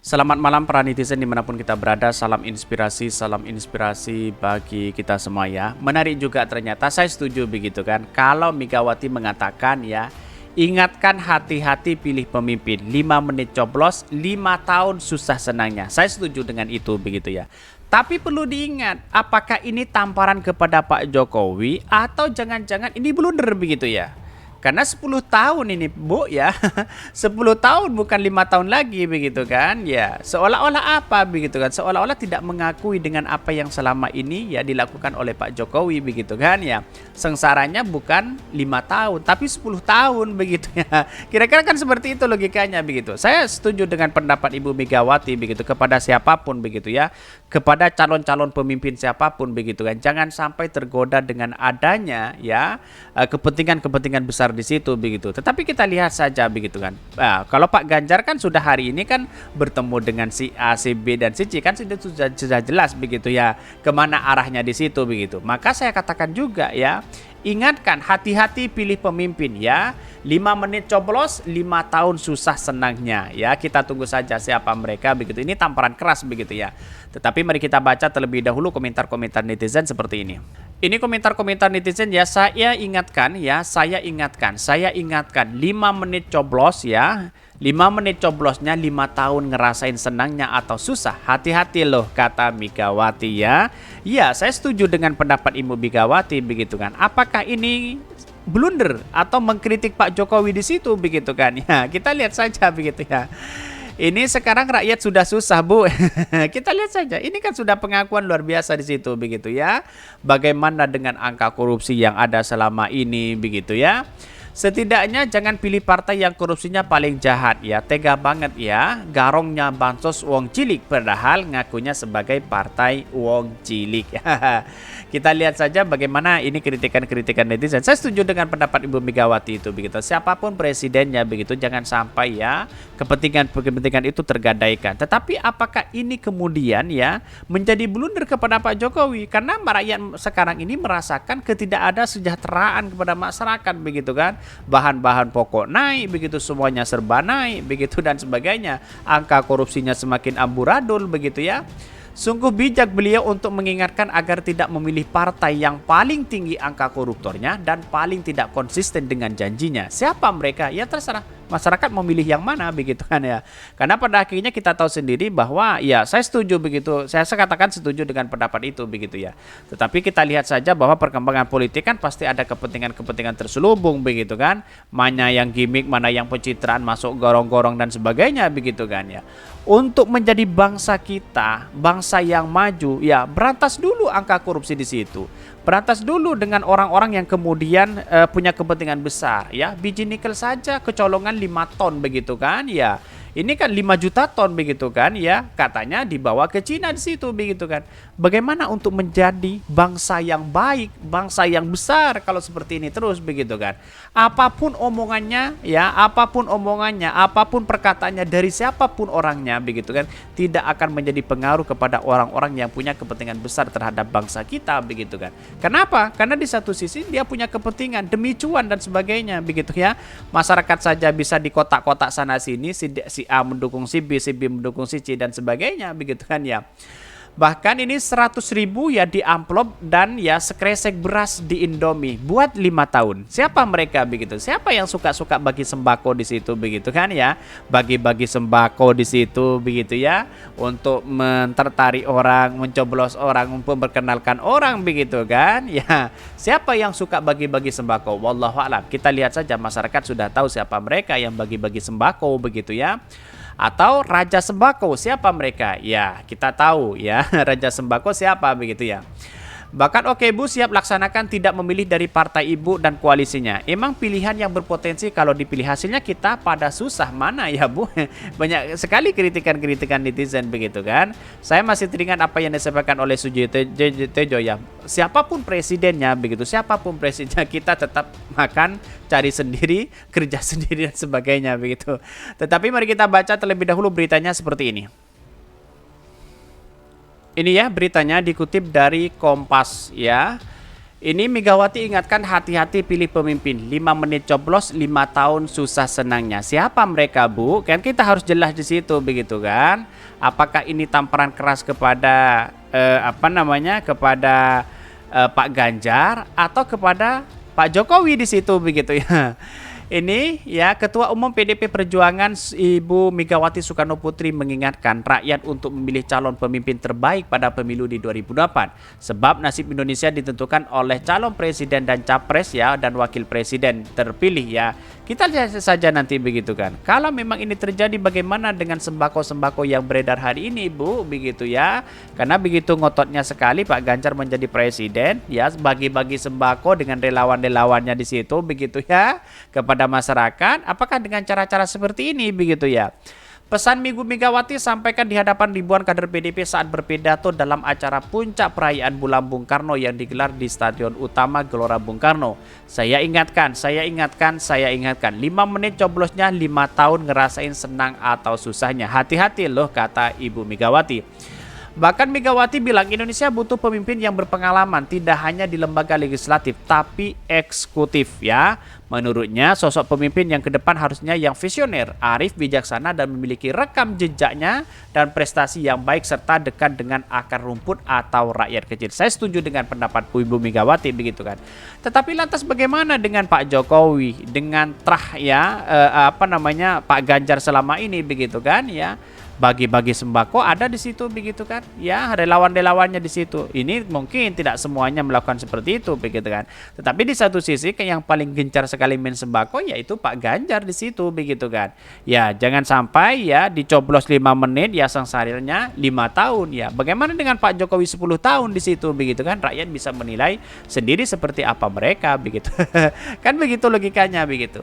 Selamat malam para netizen dimanapun kita berada, salam inspirasi bagi kita semua ya. Menarik juga ternyata, saya setuju begitu kan. Kalau Megawati mengatakan ya, ingatkan hati-hati pilih pemimpin, 5 menit coblos, 5 tahun susah senangnya. Saya setuju dengan itu begitu ya. Tapi perlu diingat, apakah ini tamparan kepada Pak Jokowi atau jangan-jangan ini blunder begitu ya. Karena 10 tahun ini Bu ya. 10 tahun bukan 5 tahun lagi begitu kan. Ya, seolah-olah apa begitu kan. Seolah-olah tidak mengakui dengan apa yang selama ini ya dilakukan oleh Pak Jokowi begitu kan ya. Sengsaranya bukan 5 tahun tapi 10 tahun begitu ya. Kira-kira kan seperti itu logikanya begitu. Saya setuju dengan pendapat Ibu Megawati begitu kepada siapapun begitu ya. Kepada calon-calon pemimpin siapapun begitu kan. Jangan sampai tergoda dengan adanya ya kepentingan-kepentingan besar di situ begitu. Tetapi kita lihat saja begitu kan. Nah, kalau Pak Ganjar kan sudah hari ini kan bertemu dengan si A, si B dan si C kan sudah jelas begitu ya kemana arahnya di situ begitu. Maka saya katakan juga ya, ingatkan hati-hati pilih pemimpin ya. 5 menit coblos, 5 tahun susah senangnya ya. Kita tunggu saja siapa mereka begitu. Ini tamparan keras begitu ya. Tetapi mari kita baca terlebih dahulu komentar-komentar netizen seperti ini. Ini komentar-komentar netizen ya, saya ingatkan 5 menit coblos ya. 5 menit coblosnya 5 tahun ngerasain senangnya atau susah. Hati-hati loh kata Megawati ya. Ya, saya setuju dengan pendapat Ibu Megawati begitu kan. Apakah ini blunder atau mengkritik Pak Jokowi di situ begitu kan? Ya, kita lihat saja begitu ya. Ini sekarang rakyat sudah susah Bu. Kita lihat saja. Ini kan sudah pengakuan luar biasa di situ begitu ya. Bagaimana dengan angka korupsi yang ada selama ini begitu ya. Setidaknya jangan pilih partai yang korupsinya paling jahat ya. Tega banget ya. Garongnya bansos uang cilik padahal ngakunya sebagai partai uang cilik. Kita lihat saja bagaimana ini kritikan-kritikan netizen. Saya setuju dengan pendapat Ibu Megawati itu begitu. Siapapun presidennya begitu jangan sampai ya kepentingan itu tergadaikan. Tetapi apakah ini kemudian ya menjadi blunder kepada Pak Jokowi? Karena rakyat sekarang ini merasakan ketidakada sejahteraan kepada masyarakat begitu kan. Bahan-bahan pokok naik begitu, semuanya serba naik begitu dan sebagainya. Angka korupsinya semakin amburadul begitu ya. Sungguh bijak beliau untuk mengingatkan agar tidak memilih partai yang paling tinggi angka koruptornya dan paling tidak konsisten dengan janjinya. Siapa mereka? Ya terserah masyarakat memilih yang mana begitu kan ya. Karena pada akhirnya kita tahu sendiri bahwa ya saya setuju begitu. Saya katakan setuju dengan pendapat itu begitu ya. Tetapi kita lihat saja bahwa perkembangan politik kan pasti ada kepentingan-kepentingan terselubung begitu kan. Mana yang gimmick, mana yang pencitraan masuk gorong-gorong dan sebagainya begitu kan ya. Untuk menjadi bangsa kita, bangsa yang maju, ya berantas dulu angka korupsi di situ. Berantas dulu dengan orang-orang yang kemudian punya kepentingan besar, ya. Biji nikel saja kecolongan 5 ton begitu kan, ya. Ini kan 5 juta ton begitu kan ya, katanya dibawa ke Cina di situ begitu kan. Bagaimana untuk menjadi bangsa yang baik, bangsa yang besar kalau seperti ini terus begitu kan. Apapun omongannya ya, apapun perkataannya dari siapapun orangnya begitu kan, tidak akan menjadi pengaruh kepada orang-orang yang punya kepentingan besar terhadap bangsa kita begitu kan. Kenapa? Karena di satu sisi dia punya kepentingan demi cuan dan sebagainya begitu ya. Masyarakat saja bisa di kotak-kotak sana sini, si A mendukung si B mendukung si C dan sebagainya begitu kan ya. Bahkan ini 100.000 ya di amplop dan ya sekresek beras di Indomie buat 5 tahun. Siapa mereka begitu? Siapa yang suka-suka bagi sembako di situ begitu kan ya? Bagi-bagi sembako di situ begitu ya, untuk mentertarik orang, mencoblos orang, memperkenalkan orang begitu kan? Ya, siapa yang suka bagi-bagi sembako? Wallahu a'lam. Kita lihat saja masyarakat sudah tahu siapa mereka yang bagi-bagi sembako begitu ya. Atau Raja Sembako, siapa mereka? Ya, kita tahu ya, Raja Sembako siapa begitu ya. Bahkan oke Bu, siap laksanakan tidak memilih dari partai Ibu dan koalisinya. Emang pilihan yang berpotensi kalau dipilih hasilnya kita pada susah mana ya Bu? Banyak sekali kritikan-kritikan netizen begitu kan. Saya masih teringat apa yang disampaikan oleh Sujiwo ya. Siapapun presidennya begitu, siapapun presidennya kita tetap makan, cari sendiri, kerja sendiri dan sebagainya begitu. Tetapi mari kita baca terlebih dahulu beritanya seperti ini. Ini ya beritanya dikutip dari Kompas ya. Ini Megawati ingatkan hati-hati pilih pemimpin. 5 menit coblos, 5 tahun susah senangnya. Siapa mereka, Bu? Kan kita harus jelas di situ begitu kan? Apakah ini tamparan keras kepada kepada Pak Ganjar atau kepada Pak Jokowi di situ begitu ya. Ini ya Ketua Umum PDP Perjuangan Ibu Megawati Soekarno Putri mengingatkan rakyat untuk memilih calon pemimpin terbaik pada pemilu di 2024. Sebab nasib Indonesia ditentukan oleh calon presiden dan capres ya dan wakil presiden terpilih ya. Kita lihat saja nanti begitu kan. Kalau memang ini terjadi bagaimana dengan sembako-sembako yang beredar hari ini Bu begitu ya. Karena begitu ngototnya sekali Pak Ganjar menjadi presiden ya bagi-bagi sembako dengan relawan-relawannya di situ begitu ya kepada masyarakat. Apakah dengan cara-cara seperti ini begitu ya? Pesan Ibu Megawati sampaikan di hadapan ribuan kader PDP saat berpidato dalam acara puncak perayaan Bulan Bung Karno yang digelar di Stadion Utama Gelora Bung Karno. Saya ingatkan, 5 menit coblosnya 5 tahun ngerasain senang atau susahnya. Hati-hati loh kata Ibu Megawati. Bahkan Megawati bilang Indonesia butuh pemimpin yang berpengalaman tidak hanya di lembaga legislatif tapi eksekutif ya. Menurutnya sosok pemimpin yang ke depan harusnya yang visioner, arif, bijaksana dan memiliki rekam jejaknya dan prestasi yang baik serta dekat dengan akar rumput atau rakyat kecil. Saya setuju dengan pendapat Ibu Megawati begitu kan. Tetapi lantas bagaimana dengan Pak Jokowi dengan Pak Ganjar selama ini begitu kan ya. Bagi-bagi sembako ada di situ begitu kan ya relawan-relawannya di situ. Ini mungkin tidak semuanya melakukan seperti itu begitu kan, tetapi di satu sisi yang paling gencar sekali main sembako yaitu Pak Ganjar di situ begitu kan ya. Jangan sampai ya dicoblos 5 menit ya sangsarilnya 5 tahun ya. Bagaimana dengan Pak Jokowi 10 tahun di situ begitu kan, rakyat bisa menilai sendiri seperti apa mereka begitu kan begitu logikanya begitu.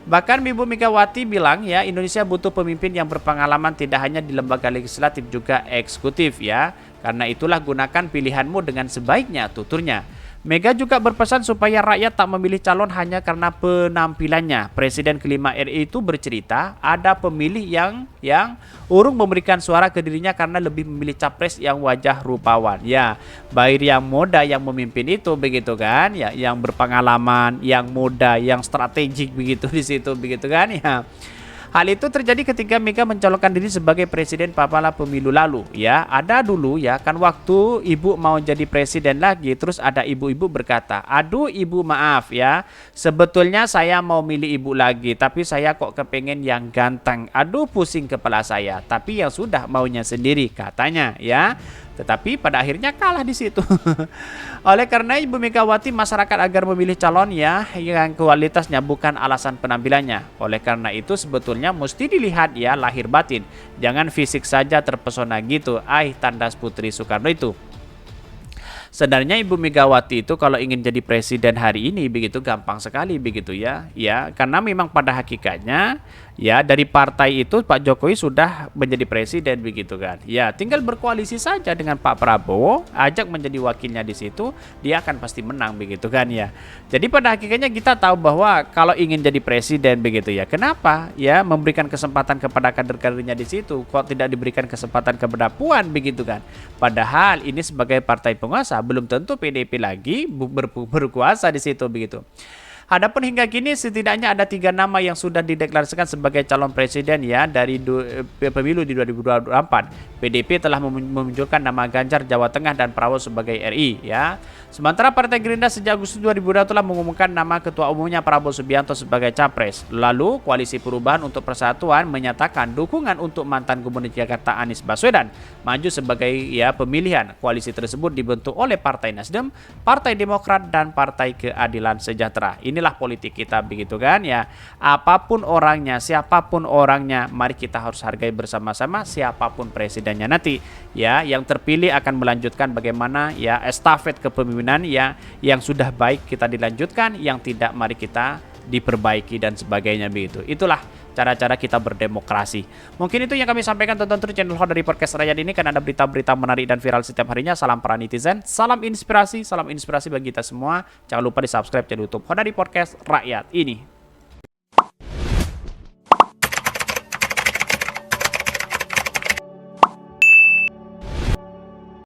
Bahkan Ibu Megawati bilang ya Indonesia butuh pemimpin yang berpengalaman tidak hanya di lembaga legislatif juga eksekutif ya. Karena itulah gunakan pilihanmu dengan sebaiknya tuturnya. Mega juga berpesan supaya rakyat tak memilih calon hanya karena penampilannya. Presiden kelima RI itu bercerita ada pemilih yang urung memberikan suara ke dirinya karena lebih memilih capres yang wajah rupawan. Ya, baik yang muda yang memimpin itu begitu kan, ya, yang berpengalaman, yang muda, yang strategik begitu di situ begitu kan ya. Hal itu terjadi ketika Mega mencalonkan diri sebagai presiden pada pemilu lalu ya. Ada dulu ya kan waktu ibu mau jadi presiden lagi terus ada ibu-ibu berkata, "Aduh ibu maaf ya. Sebetulnya saya mau milih ibu lagi tapi saya kok kepengen yang ganteng. Aduh pusing kepala saya. Tapi yang sudah maunya sendiri," katanya ya. Tetapi pada akhirnya kalah di situ. Oleh karena Ibu Megawati masyarakat agar memilih calon ya yang kualitasnya bukan alasan penampilannya. Oleh karena itu sebetulnya mesti dilihat ya lahir batin. Jangan fisik saja terpesona gitu. Tandas Putri Soekarno itu. Sebenarnya Ibu Megawati itu kalau ingin jadi presiden hari ini begitu gampang sekali begitu ya. Ya, karena memang pada hakikatnya ya dari partai itu Pak Jokowi sudah menjadi presiden begitu kan. Ya, tinggal berkoalisi saja dengan Pak Prabowo, ajak menjadi wakilnya di situ, dia akan pasti menang begitu kan ya. Jadi pada hakikatnya kita tahu bahwa kalau ingin jadi presiden begitu ya. Kenapa? Ya, memberikan kesempatan kepada kader-kadernya di situ, kok tidak diberikan kesempatan kepada Puan begitu kan. Padahal ini sebagai partai penguasa belum tentu PDIP lagi berkuasa di situ begitu. Adapun hingga kini setidaknya ada 3 nama yang sudah dideklarasikan sebagai calon presiden ya dari pemilu di 2024. PDIP telah memunculkan nama Ganjar Jawa Tengah dan Prabowo sebagai RI ya. Sementara Partai Gerindra sejak Agustus 2022 telah mengumumkan nama Ketua Umumnya Prabowo Subianto sebagai capres. Lalu Koalisi Perubahan untuk Persatuan menyatakan dukungan untuk mantan Gubernur Jakarta Anies Baswedan maju sebagai ya pemilihan. Koalisi tersebut dibentuk oleh Partai Nasdem, Partai Demokrat dan Partai Keadilan Sejahtera. Inilah politik kita begitu kan ya. Apapun orangnya, siapapun orangnya, mari kita harus hargai bersama-sama siapapun presidennya nanti ya. Yang terpilih akan melanjutkan bagaimana ya estafet kepemimpinan ya yang sudah baik kita dilanjutkan, yang tidak mari kita diperbaiki dan sebagainya begitu. Itulah cara-cara kita berdemokrasi. Mungkin itu yang kami sampaikan, tonton terus channel Hodari Podcast Rakyat ini karena ada berita-berita menarik dan viral setiap harinya. Salam para netizen, salam inspirasi bagi kita semua. Jangan lupa di subscribe channel YouTube Hodari Podcast Rakyat ini.